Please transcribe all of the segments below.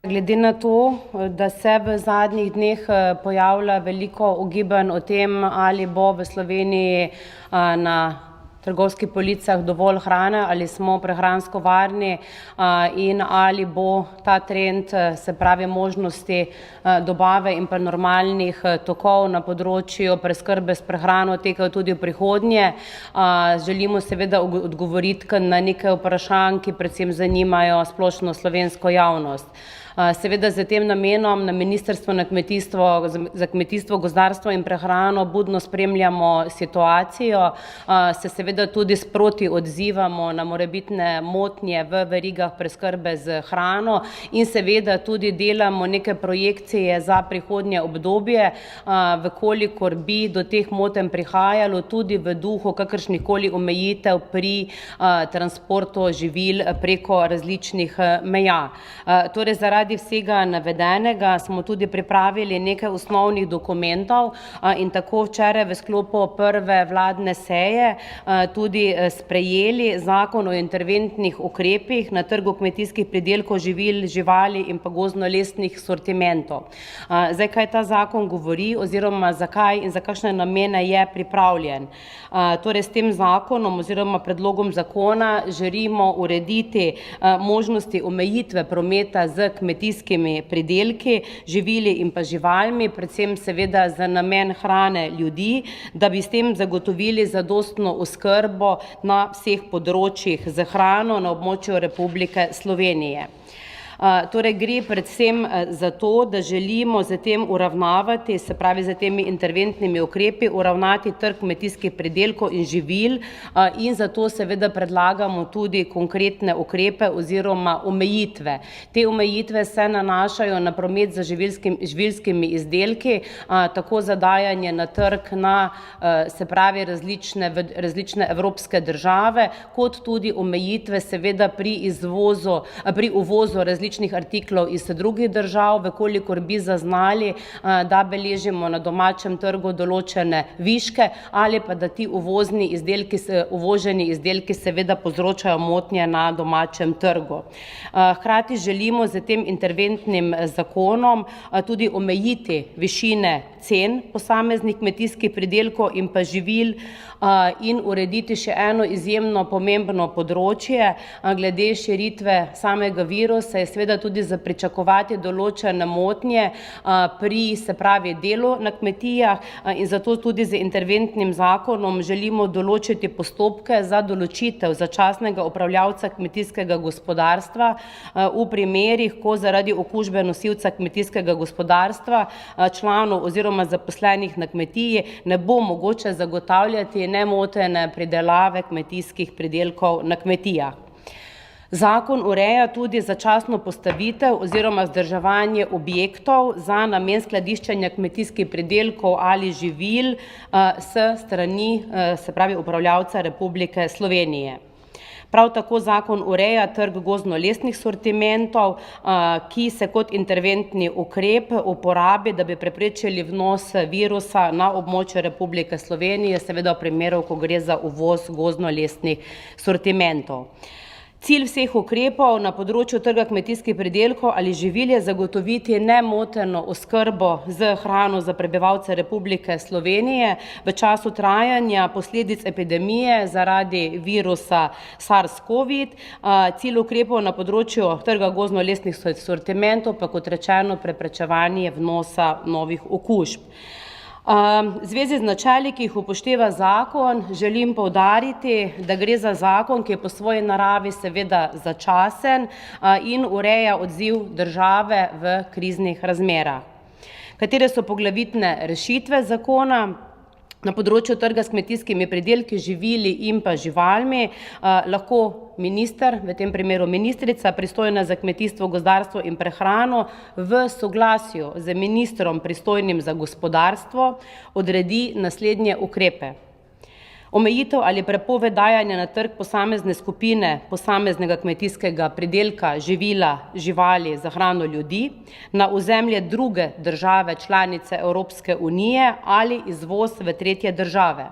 Glede na to, da se v zadnjih dneh pojavlja veliko ugibanj o tem, ali bo v Sloveniji na trgovskih policah dovolj hrane, ali smo prehransko varni in ali bo ta trend, se pravi možnosti dobave in pa normalnih tokov na področju preskrbe s prehrano tekel tudi v prihodnje. Želimo seveda odgovoriti na nekaj vprašanj, ki predvsem zanimajo splošno slovensko javnost. Seveda z tem namenom na Ministrstvu za kmetijstvo, gozdarstvo in prehrano budno spremljamo situacijo, se seveda tudi sproti odzivamo na morebitne motnje v verigah preskrbe z hrano in seveda tudi delamo neke projekcije za prihodnje obdobje, vkolikor bi do teh motenj prihajalo tudi v duhu kakršnihkoli omejitev pri transportu živil preko različnih meja. Torej, zaradi vsega navedenega smo tudi pripravili nekaj osnovnih dokumentov in tako včeraj v sklopu prve vladne seje tudi sprejeli Zakon o interventnih ukrepih na trgu kmetijskih pridelkov, živil, živali in pa gozdno-lesnih sortimentov. Zdaj, kaj ta zakon govori oziroma zakaj in za kakšne namene je pripravljen? Torej, s tem zakonom oziroma predlogom zakona želimo urediti možnosti omejitve prometa z kmetijskimi pridelki, živili in pa živalmi, predvsem seveda za namen hrane ljudi, da bi s tem zagotovili zadostno oskrbo na vseh področjih z hrano na območju Republike Slovenije. Torej, gre predvsem za to, da želimo z tem uravnavati, se pravi z temi interventnimi ukrepi, uravnati trg kmetijskih pridelkov in živil in zato seveda predlagamo tudi konkretne ukrepe oziroma omejitve. Te omejitve se nanašajo na promet z živilskimi izdelki, tako za dajanje na trg na, se pravi, različne evropske države, kot tudi omejitve seveda pri uvozu različnih artiklov iz drugih držav, vkolikor bi zaznali, da beležimo na domačem trgu določene viške ali pa da ti uvoženi izdelki seveda povzročajo motnje na domačem trgu. Hkrati želimo s tem interventnim zakonom tudi omejiti višine cen posameznih kmetijskih pridelkov in pa živil in urediti še eno izjemno pomembno področje. Glede širitve samega virusa je seveda tudi za pričakovati določene motnje pri, se pravi, delu na kmetijah in zato tudi z interventnim zakonom želimo določiti postopke za določitev začasnega upravljavca kmetijskega gospodarstva v primerih, ko zaradi okužbe nosilca kmetijskega gospodarstva, članov oziroma zaposlenih na kmetiji ne bo mogoče zagotavljati nemotene pridelave kmetijskih pridelkov na kmetijah. Zakon ureja tudi začasno postavitev oziroma vzdrževanje objektov za namen skladiščenja kmetijskih pridelkov ali živil s strani, se pravi, upravljavca Republike Slovenije. Prav tako zakon ureja trg gozdno-lesnih sortimentov, ki se kot interventni ukrep uporabi, da bi preprečili vnos virusa na območju Republike Slovenije, seveda v primeru, ko gre za uvoz gozdno-lesnih sortimentov. Cilj vseh ukrepov na področju trga kmetijskih pridelkov ali živil je zagotoviti nemoteno oskrbo z hrano za prebivalce Republike Slovenije v času trajanja posledic epidemije zaradi virusa SARS-CoV. Cilj ukrepov na področju trga gozdno-lesnih sortimentov pa, kot rečeno, preprečevanje vnosa novih okužb. V zvezi z načeli, ki jih upošteva zakon, želim poudariti, da gre za zakon, ki je po svoji naravi seveda začasen in ureja odziv države v kriznih razmerah. Katere so poglavitne rešitve zakona? Na področju trga s kmetijskimi pridelki, živili in pa živalmi lahko minister, v tem primeru ministrica, pristojna za kmetijstvo, gozdarstvo in prehrano, v soglasju z ministrom, pristojnim za gospodarstvo, odredi naslednje ukrepe. Omejitev ali prepoved dajanja na trg posamezne skupine posameznega kmetijskega pridelka, živila, živali za hrano ljudi na ozemlje druge države članice Evropske unije ali izvoz v tretje države.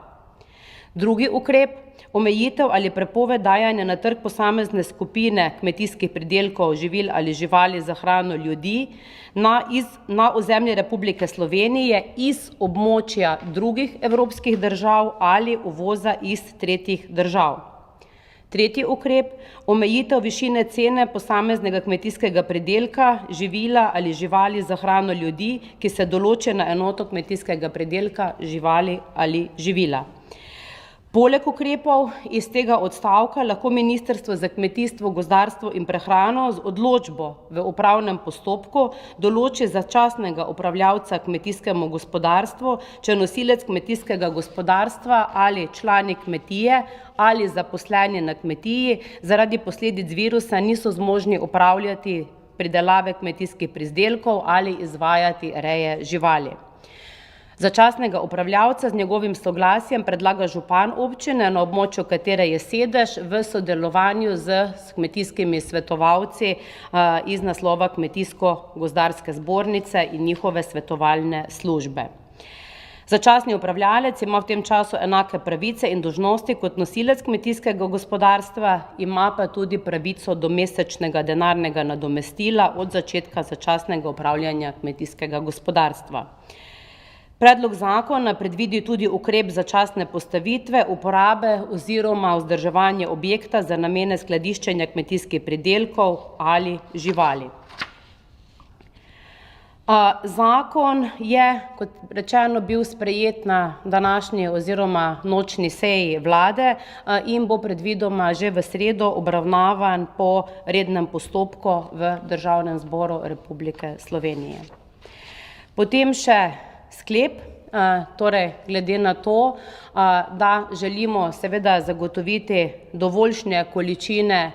Drugi ukrep, omejitev ali prepoved dajanja na trg posamezne skupine kmetijskih pridelkov, živil ali živali za hrano ljudi na ozemlje Republike Slovenije iz območja drugih evropskih držav ali uvoza iz tretjih držav. Tretji ukrep, omejitev višine cene posameznega kmetijskega pridelka, živila ali živali za hrano ljudi, ki se določi na enoto kmetijskega pridelka, živali ali živila. Poleg ukrepov iz tega odstavka lahko Ministrstvo za kmetijstvo, gozdarstvo in prehrano z odločbo v upravnem postopku določi začasnega upravljavca kmetijskemu gospodarstvu, če nosilec kmetijskega gospodarstva ali člani kmetije ali zaposleni na kmetiji zaradi posledic virusa niso zmožni upravljati pridelave kmetijskih pridelkov ali izvajati reje živali. Začasnega upravljavca z njegovim soglasjem predlaga župan občine, na območju katere je sedež, v sodelovanju z kmetijskimi svetovalci iz naslova Kmetijsko-gozdarske zbornice in njihove svetovalne službe. Začasni upravljalec ima v tem času enake pravice in dolžnosti kot nosilec kmetijskega gospodarstva, ima pa tudi pravico do mesečnega denarnega nadomestila od začetka začasnega upravljanja kmetijskega gospodarstva. Predlog zakona predvidi tudi ukrep začasne postavitve, uporabe oziroma vzdrževanje objekta za namene skladiščenja kmetijskih pridelkov ali živali. Zakon je, kot rečeno, bil sprejet na današnji oziroma nočni seji vlade in bo predvidoma že v sredo obravnavan po rednem postopku v Državnem zboru Republike Slovenije. Potem še sklep, torej glede na to, da želimo seveda zagotoviti dovoljšne količine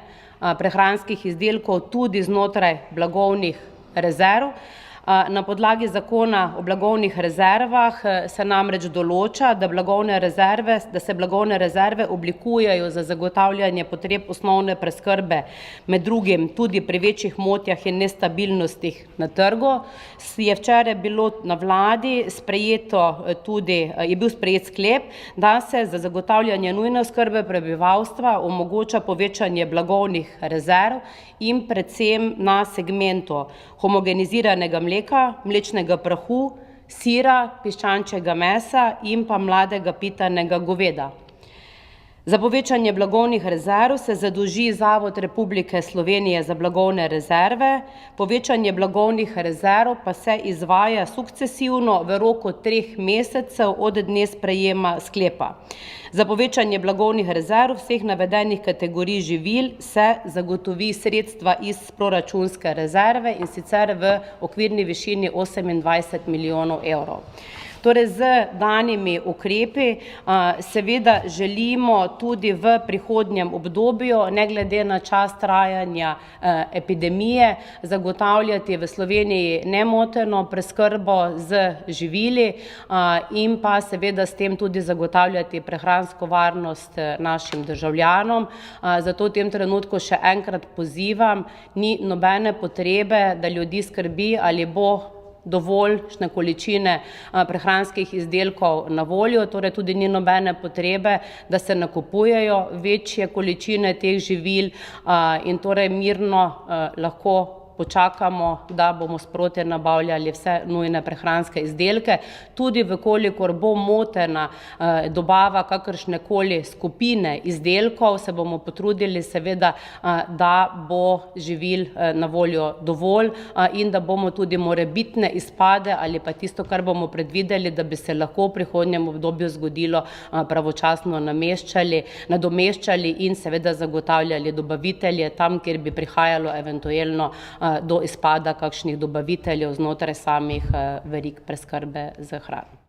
prehranskih izdelkov tudi znotraj blagovnih rezerv. Na podlagi zakona o blagovnih rezervah se namreč določa, da se blagovne rezerve oblikujejo za zagotavljanje potreb osnovne preskrbe, med drugim tudi pri večjih motnjah in nestabilnostih na trgu. Je včeraj bilo na vladi je bil sprejet sklep, da se za zagotavljanje nujne oskrbe prebivalstva omogoča povečanje blagovnih rezerv in predvsem na segmentu homogeniziranega mleka, mlečnega prahu, sira, piščančjega mesa in pa mladega pitanega goveda. Za povečanje blagovnih rezerv se zadolži Zavod Republike Slovenije za blagovne rezerve, povečanje blagovnih rezerv pa se izvaja sukcesivno v roku 3 mesecev od dne sprejema sklepa. Za povečanje blagovnih rezerv vseh navedenih kategorij živil se zagotovi sredstva iz proračunske rezerve, in sicer v okvirni višini 28 milijonov evrov. Torej, z danimi ukrepi seveda želimo tudi v prihodnjem obdobju, ne glede na čas trajanja epidemije, zagotavljati v Sloveniji nemoteno preskrbo z živili in pa seveda s tem tudi zagotavljati prehransko varnost našim državljanom. Zato v tem trenutku še enkrat pozivam, ni nobene potrebe, da ljudi skrbi, ali bo dovoljšne količine prehranskih izdelkov na voljo, torej tudi ni nobene potrebe, da se nakupujejo večje količine teh živil in torej mirno lahko počakamo, da bomo sproti nabavljali vse nujne prehranske izdelke. Tudi vkolikor bo motena dobava kakršnekoli skupine izdelkov, se bomo potrudili seveda, da bo živil na voljo dovolj in da bomo tudi morebitne izpade ali pa tisto, kar bomo predvideli, da bi se lahko v prihodnjem obdobju zgodilo, pravočasno nadomeščali in seveda zagotavljali dobavitelje tam, kjer bi prihajalo eventualno do izpada kakšnih dobaviteljev znotraj samih verig preskrbe z hrano.